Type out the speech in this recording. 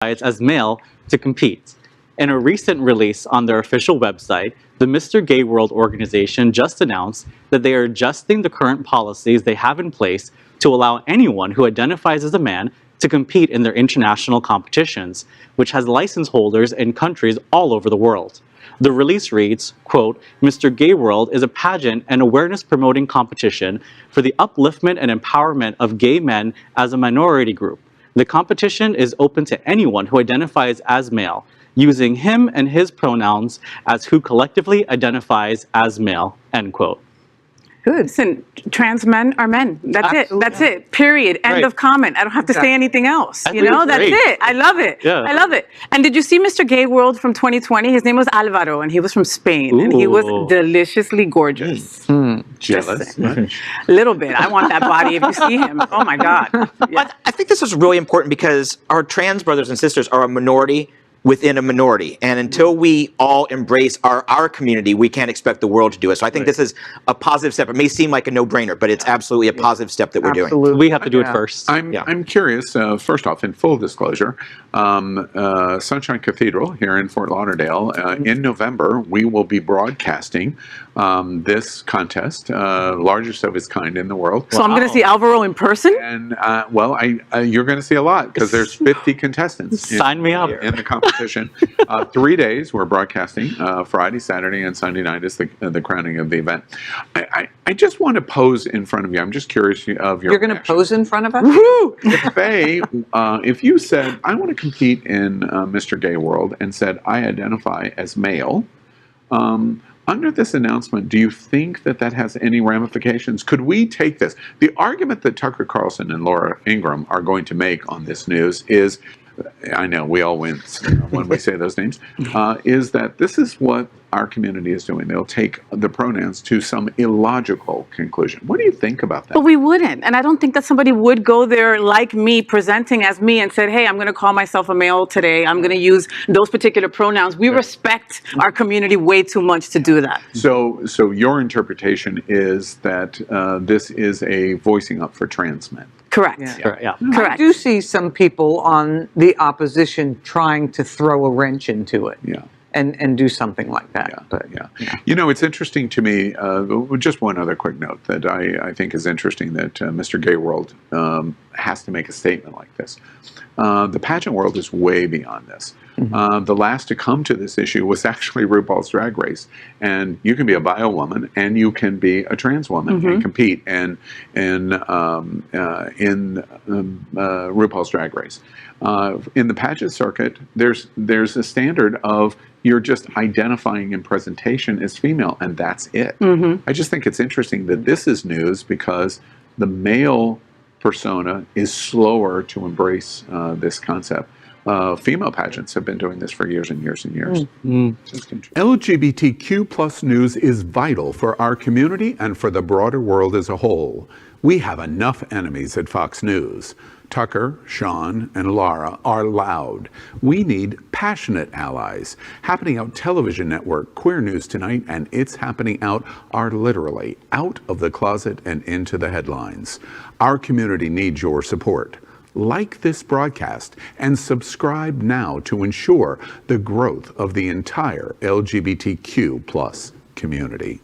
as male to compete. In a recent release on their official website, the Mr. Gay World organization just announced that they are adjusting the current policies they have in place to allow anyone who identifies as a man to compete in their international competitions, which has license holders in countries all over the world. The release reads, quote, Mr. Gay World is a pageant and awareness promoting competition for the upliftment and empowerment of gay men as a minority group. The competition is open to anyone who identifies as male, using him and his pronouns as who collectively identifies as male, end quote. Good. Listen, trans men are men. That's Absolutely. It. That's it. Period. End of comment. I don't have to say anything else. You know, that's it. I love it. Yeah. I love it. And did you see Mr. Gay World from 2020? His name was Alvaro, and he was from Spain. Ooh. And he was deliciously gorgeous. Jealous? A little bit. I want that body if you see him. Oh, my God. Yeah. I think this is really important because our trans brothers and sisters are a minority within a minority, and until we all embrace our community, we can't expect the world to do it. So I think this is a positive step. It may seem like a no-brainer, but it's absolutely a positive step that we're doing. We have to do it first. I'm curious, first off, in full disclosure, Sunshine Cathedral here in Fort Lauderdale, in November, we will be broadcasting this contest, largest of its kind in the world. So I'm going to see Alvaro in person? And, well, you're going to see a lot because there's 50 contestants. Sign me up. In the competition. 3 days we're broadcasting. Friday, Saturday, and Sunday night is the crowning of the event. I just want to pose in front of you. I'm just curious of your You're going to pose in front of us? If Faye, if you said, I want to compete in Mr. Gay World and said, I identify as male, under this announcement, do you think that that has any ramifications? Could we take this? The argument that Tucker Carlson and Laura Ingraham are going to make on this news is, I know we all wince when we say those names, is that this is what our community is doing. They'll take the pronouns to some illogical conclusion. What do you think about that? But we wouldn't. And I don't think that somebody would go there like me, presenting as me, and said, hey, I'm going to call myself a male today. I'm going to use those particular pronouns. We respect our community way too much to do that. So your interpretation is that this is a voicing up for trans men. Correct. Correct. I do see some people on the opposition trying to throw a wrench into it. Yeah. And do something like that. Yeah, but you know, it's interesting to me, just one other quick note that I think is interesting that Mr. Gay World has to make a statement like this. The pageant world is way beyond this. The last to come to this issue was actually RuPaul's Drag Race. And you can be a bio woman and you can be a trans woman and compete in RuPaul's Drag Race. In the pageant circuit, there's a standard of you're just identifying in presentation as female, and that's it. I just think it's interesting that this is news because the male persona is slower to embrace this concept. Female pageants have been doing this for years and years and years. LGBTQ plus news is vital for our community and for the broader world as a whole. We have enough enemies at Fox News. Tucker, Sean, and Laura are loud. We need passionate allies. Happening Out Television Network, Queer News Tonight, and It's Happening Out are literally out of the closet and into the headlines. Our community needs your support. Like this broadcast and subscribe now to ensure the growth of the entire LGBTQ plus community.